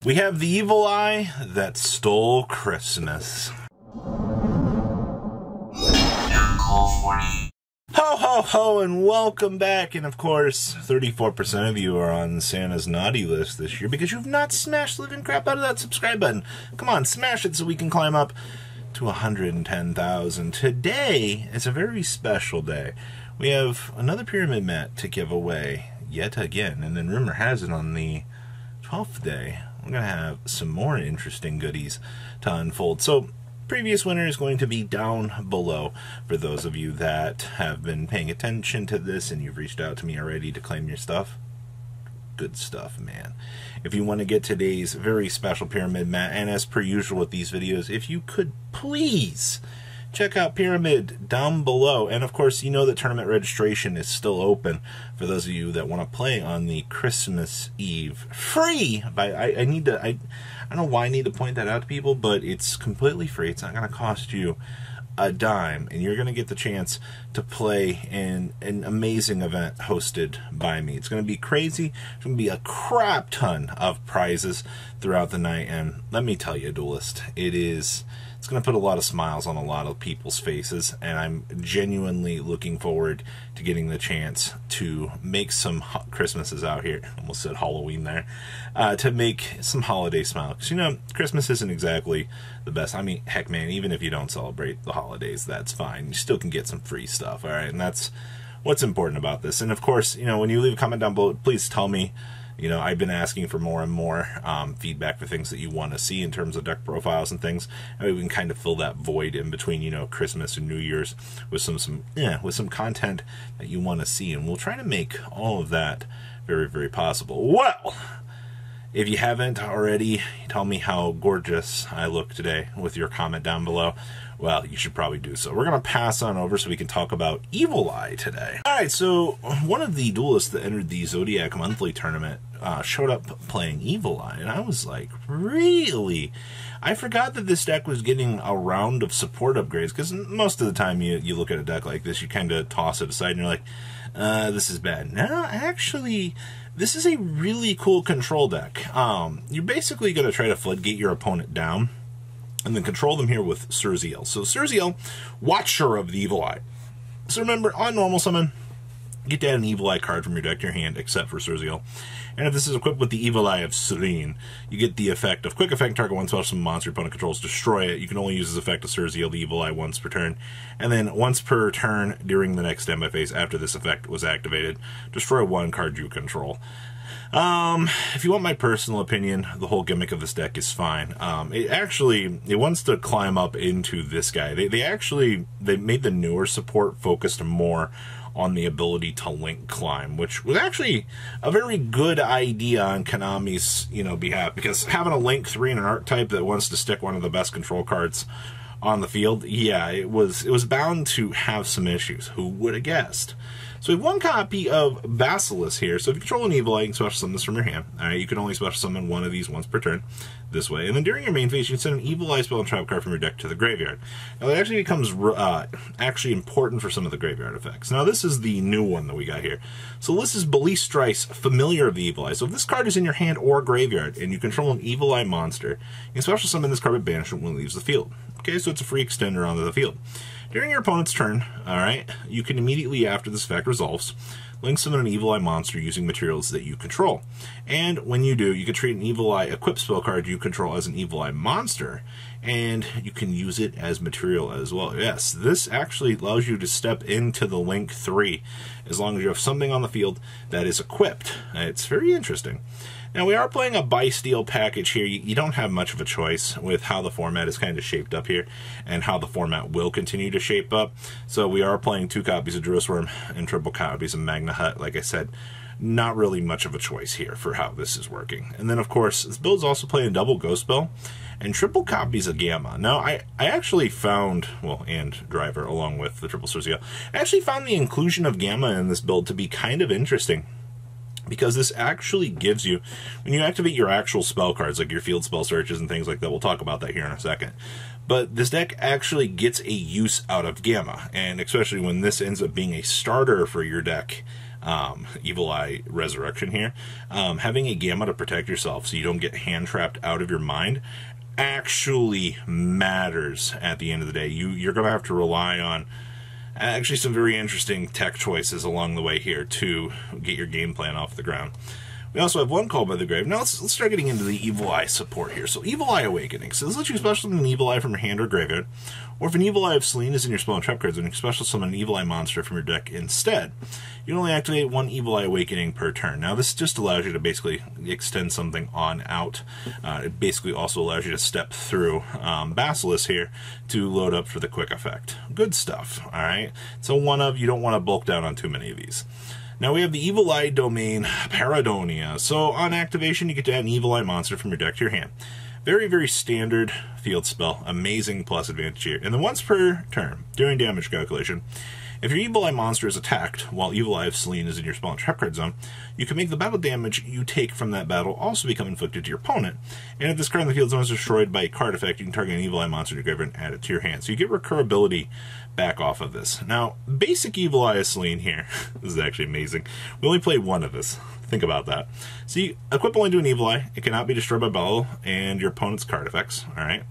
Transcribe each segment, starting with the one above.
We have the evil eye that stole Christmas. Ho ho ho, and welcome back. And of course, 34% of you are on Santa's naughty list this year because you've not smashed the living crap out of that subscribe button. Come on, smash it so we can climb up to 110,000. Today is a very special day. We have another pyramid mat to give away yet again, and then rumor has it on the 12th day we're going to have some more interesting goodies to unfold. So previous winner is going to be down below for those of you that have been paying attention to this and you've reached out to me already to claim your stuff. Good stuff, man. If you want to get today's very special pyramid mat, and as per usual with these videos, if you could please check out Pyramid down below. And of course, you know that tournament registration is still open for those of you that want to play on the Christmas Eve free. I don't know why I need to point that out to people, but it's completely free. It's not going to cost you a dime, and you're going to get the chance to play in an amazing event hosted by me. It's going to be crazy. There's going to be a crap ton of prizes throughout the night, and let me tell you, Duelist, it's going to put a lot of smiles on a lot of people's faces, and I'm genuinely looking forward to getting the chance to make some Christmases out here. Almost said Halloween there. To make some holiday smile. Because, you know, Christmas isn't exactly the best. I mean, heck, man, even if you don't celebrate the holidays, that's fine. You still can get some free stuff, all right? And that's what's important about this. And, of course, you know, when you leave a comment down below, please tell me. You know, I've been asking for more and more feedback for things that you want to see in terms of deck profiles and things. And we can kind of fill that void in between, you know, Christmas and New Year's with some content that you want to see. And we'll try to make all of that very, very possible. Well, if you haven't already, tell me how gorgeous I look today with your comment down below. Well, you should probably do so. We're going to pass on over so we can talk about Evil Eye today. Alright, so one of the duelists that entered the Zodiac Monthly Tournament showed up playing Evil Eye, and I was like, really? I forgot that this deck was getting a round of support upgrades, because most of the time you look at a deck like this, you kind of toss it aside, and you're like, this is bad. No, actually, this is a really cool control deck. You're basically going to try to floodgate your opponent down, and then control them here with Surziel. So Surziel, Watcher of the Evil Eye. So remember, on normal summon, you get to add an Evil Eye card from your deck to your hand, except for Surziel. And if this is equipped with the Evil Eye of Serene, you get the effect of quick effect, target one special monster your opponent controls, destroy it. You can only use this effect of Surziel, the Evil Eye, once per turn. And then once per turn during the next standby phase after this effect was activated, destroy one card you control. If you want my personal opinion, the whole gimmick of this deck is fine. It wants to climb up into this guy. They made the newer support focused more on the ability to link climb, which was actually a very good idea on Konami's, behalf, because having a link 3 in an archetype that wants to stick one of the best control cards on the field, yeah, it was bound to have some issues. Who would have guessed? So we have one copy of Basilisk here. So if you control an Evil Eye, you can special summon this from your hand. Alright, you can only special summon one of these once per turn, this way. And then during your main phase, you can send an Evil Eye spell and trap card from your deck to the graveyard. Now that actually becomes actually important for some of the graveyard effects. Now this is the new one that we got here. So this is Belistrice, Familiar of the Evil Eye. So if this card is in your hand or graveyard, and you control an Evil Eye monster, you can special summon this card with banishment when it leaves the field. Okay, so it's a free extender onto the field. During your opponent's turn, alright, you can immediately, after this effect resolves, link summon an Evil Eye monster using materials that you control. And when you do, you can treat an Evil Eye equipped spell card you control as an Evil Eye monster, and you can use it as material as well. Yes, this actually allows you to step into the link 3, as long as you have something on the field that is equipped. It's very interesting. Now, we are playing a buy-steal package here. You don't have much of a choice with how the format is kind of shaped up here and how the format will continue to shape up. So we are playing 2 copies of Druisworm and triple copies of Magna Hut. Like I said, not really much of a choice here for how this is working. And then, of course, this build is also playing double Ghost Spell and triple copies of Gamma. Now, I actually found, well, and Driver along with the triple Surziel, I actually found the inclusion of Gamma in this build to be kind of interesting, because this actually gives you, when you activate your actual spell cards, like your field spell searches and things like that, we'll talk about that here in a second, but this deck actually gets a use out of Gamma, and especially when this ends up being a starter for your deck, Evil Eye Resurrection here. Having a Gamma to protect yourself so you don't get hand-trapped out of your mind actually matters at the end of the day. You're going to have to rely on actually some very interesting tech choices along the way here to get your game plan off the ground. We also have one Call by the Grave. Now let's start getting into the Evil Eye support here. So Evil Eye Awakening. So this lets you special summon an Evil Eye from your hand or graveyard. Or if an Evil Eye of Selene is in your spell and trap cards, then you can special summon an Evil Eye monster from your deck instead. You can only activate one Evil Eye Awakening per turn. Now this just allows you to basically extend something on out. It basically also allows you to step through Basilisk here to load up for the quick effect. Good stuff, alright? So one of, you don't want to bulk down on too many of these. Now we have the Evil Eye Domain Paradonia. So on activation, you get to add an Evil Eye monster from your deck to your hand. Very, very standard field spell. Amazing plus advantage here. And then once per turn, during damage calculation, if your Evil Eye monster is attacked while Evil Eye of Selene is in your spell and trap card zone, you can make the battle damage you take from that battle also become inflicted to your opponent. And if this card in the field zone is destroyed by a card effect, you can target an Evil Eye monster in your graveyard and add it to your hand. So you get recurability back off of this. Now, basic Evil Eye of Selene here. This is actually amazing. We only played one of this. Think about that. So you equip only to an Evil Eye. It cannot be destroyed by battle and your opponent's card effects. Alright.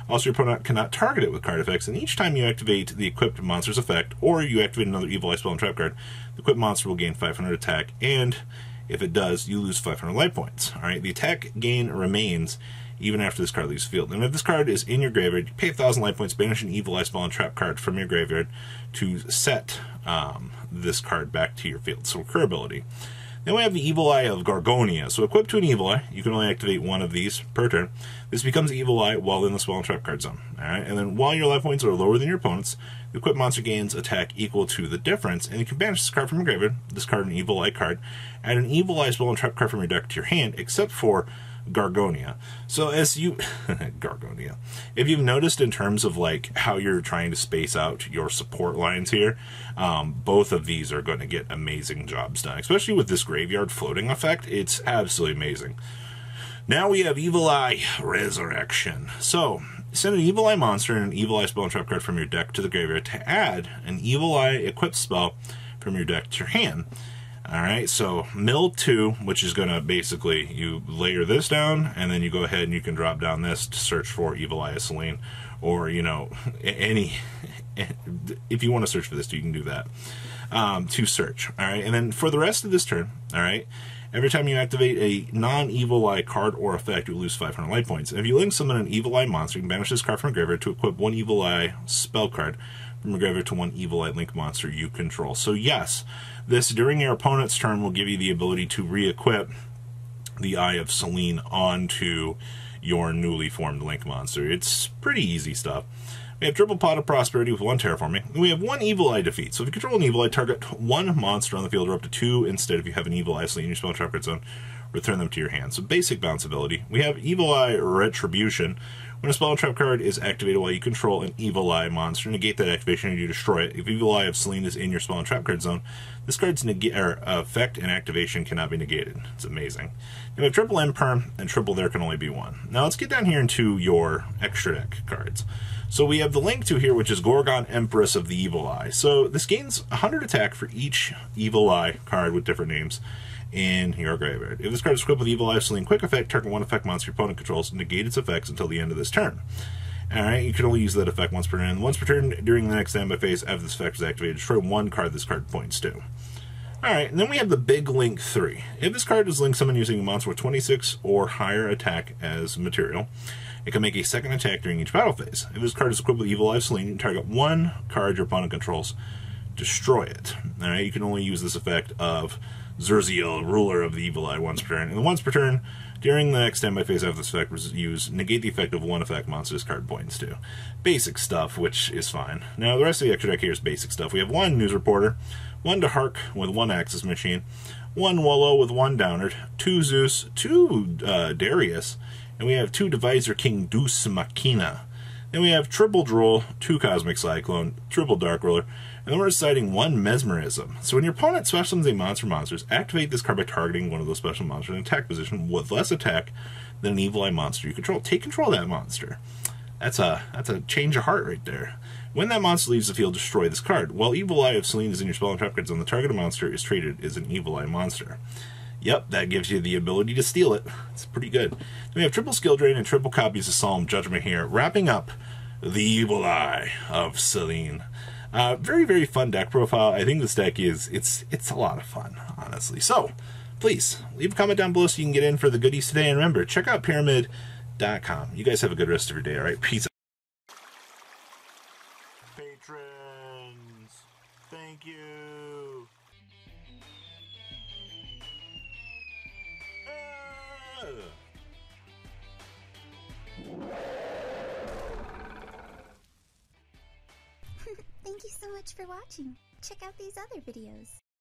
Also, your opponent cannot target it with card effects, and each time you activate the equipped monster's effect, or you activate another Evil Eye spell and trap card, the equipped monster will gain 500 attack, and if it does, you lose 500 life points. Alright, the attack gain remains even after this card leaves the field. And if this card is in your graveyard, you pay 1,000 life points, banish an Evil Eye spell and trap card from your graveyard to set this card back to your field. So recurability. Then we have the Evil Eye of Gorgonia. So equipped to an Evil Eye, you can only activate one of these per turn. This becomes Evil Eye while in the spell and trap card zone. Alright, and then while your life points are lower than your opponent's, the equipped monster gains attack equal to the difference, and you can banish this card from your graveyard, discard an Evil Eye card, add an Evil Eye spell and trap card from your deck to your hand, except for Gorgonia. So as you Gorgonia. If you've noticed in terms of like how you're trying to space out your support lines here, both of these are going to get amazing jobs done, especially with this graveyard floating effect. It's absolutely amazing. Now we have Evil Eye Resurrection. So send an Evil Eye monster and an Evil Eye spell and trap card from your deck to the graveyard to add an Evil Eye equipped spell from your deck to your hand. Alright, so mill 2, which is going to basically, you layer this down, and then you go ahead and you can drop down this to search for Evil Eye of Selene, or, you know, any, if you want to search for this, you can do that, to search. Alright, and then for the rest of this turn, alright, every time you activate a non-Evil Eye card or effect, you lose 500 life points. And if you link summon an Evil Eye monster, you can banish this card from a graveyard to equip one Evil Eye spell card from your graveyard to one Evil Eye link monster you control. So yes, this during your opponent's turn will give you the ability to re-equip the Eye of Selene onto your newly formed link monster. It's pretty easy stuff. We have triple pot of prosperity with one terraforming. And we have one Evil Eye defeat. So if you control an Evil Eye, target one monster on the field or up to 2 instead if you have an Evil Eye Selene in your spell trap card zone. Return them to your hand. So basic bounce ability. We have Evil Eye Retribution. When a spell and trap card is activated while you control an Evil Eye monster, negate that activation and you destroy it. If Evil Eye of Selene is in your spell and trap card zone, this card's effect and activation cannot be negated. It's amazing. You have triple Imperm, and triple there can only be one. Now let's get down here into your extra deck cards. So we have the link to here, which is Gorgon, Empress of the Evil Eye. So this gains 100 attack for each Evil Eye card with different names in your graveyard. If this card is equipped with Evil Eye of Selene quick effect, target one effect monster your opponent controls, negate its effects until the end of this turn. Alright, you can only use that effect once per turn. Once per turn during the next standby phase after this effect is activated, destroy one card this card points to. Alright, and then we have the big link 3. If this card is linked someone using a monster with 26 or higher attack as material, it can make a second attack during each battle phase. If this card is equipped with Evil Eye of Selene, you can target one card your opponent controls, destroy it. Alright, you can only use this effect of Zurziel, ruler of the Evil Eye, once per turn. And once per turn, during the next standby phase after this effect was used, negate the effect of one effect monster this card points to. Basic stuff, which is fine. Now, the rest of the extra deck here is basic stuff. We have one News Reporter, one Dehark with one Axis Machine, one Wollo with one Downard, two Zeus, two Darius, and we have two Divisor King Deus Machina. Then we have triple Droll, two Cosmic Cyclone, triple Dark Ruler, and then we're deciding one Mesmerism. So when your opponent special summons a monsters, activate this card by targeting one of those special monsters in an attack position with less attack than an Evil Eye monster you control. Take control of that monster. That's a change of heart right there. When that monster leaves the field, destroy this card. While Evil Eye of Selene is in your spell and trap cards on the target monster is traded as an Evil Eye monster. Yep, that gives you the ability to steal it. It's pretty good. Then we have triple skill drain and triple copies of Solemn Judgment here, wrapping up the Evil Eye of Selene. Very, very fun deck profile. I think this deck it's a lot of fun, honestly. So, please, leave a comment down below so you can get in for the goodies today. And remember, check out Pyramid.com. You guys have a good rest of your day, all right? Peace out. Patrons, thank you. Thank you so much for watching. Check out these other videos.